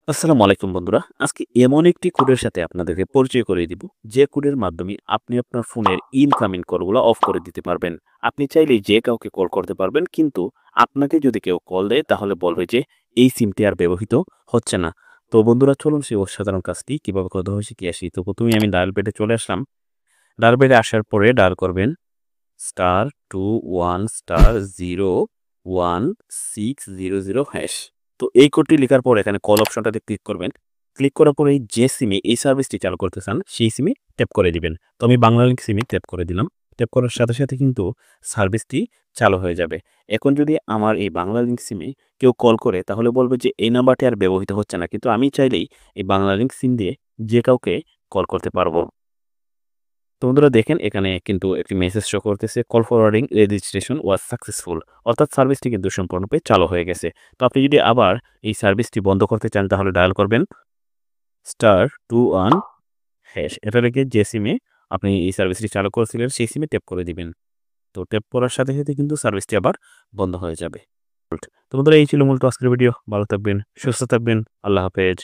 আসসালামু আলাইকুম বন্ধুরা। আজকে এমন একটি কোডের সাথে আপনাদেরকে পরিচয় করিয়ে দিব, যে কোডের মাধ্যমে আপনি আপনার ফোনের ইনকামিং কলগুলো অফ করে দিতে পারবেন। আপনি চাইলেই যে কাউকে কল করতে পারবেন, কিন্তু আপনাকে যদি কেউ কল দেয় তাহলে বলবে যে এই সিমটি আর ব্যবহৃত হচ্ছে না। তো বন্ধুরা, চলুন সেই অসাধারণ কাজটি কিভাবে করতে হয় শিখে আসি। তো প্রথমেই আমি ডায়াল প্যাডে চলে আসলাম। ডায়াল প্যাডে আসার পরে ডায়াল করবেন *21*01600#। তো এই কোডটি লেখার পর এখানে কল অপশনটাতে ক্লিক করবেন। ক্লিক করার পরে যে সিমে এই সার্ভিসটি চালু করতে চান সেই সিমে ট্যাপ করে দিবেন। তো আমি বাংলালিংক সিমে ট্যাপ করে দিলাম। ট্যাপ করার সাথে সাথে কিন্তু সার্ভিসটি চালু হয়ে যাবে। এখন যদি আমার এই বাংলালিংক সিমে কেউ কল করে তাহলে বলবে যে এই নাম্বারটি আর ব্যবহৃত হচ্ছে না, কিন্তু আমি চাইলেই এই বাংলালিংক সিম দিয়ে যে কাউকে কল করতে পারবো। তো বন্ধুরা দেখেন, এখানে কিন্তু একটি মেসেজ শো করতেছে, call forwarding registration was successful. অর্থাৎ সার্ভিসটি কিন্তু সম্পূর্ণরূপে চালু হয়ে গেছে। তো আপনি যদি আবার এই সার্ভিসটি বন্ধ করতে চান তাহলে ডায়াল করবেন *21#। এটা রেখে যে সিমে আপনি এই সার্ভিসটি চালু করেছিলেন সেই সিমে ট্যাপ করে দিবেন। তো ট্যাপ করার সাথে সাথে কিন্তু সার্ভিসটি আবার বন্ধ হয়ে যাবে। তো বন্ধুরা, এই ছিল মূলত আজকের ভিডিও। ভালো থাকবেন, সুস্থ থাকবেন। আল্লাহ হাফেজ।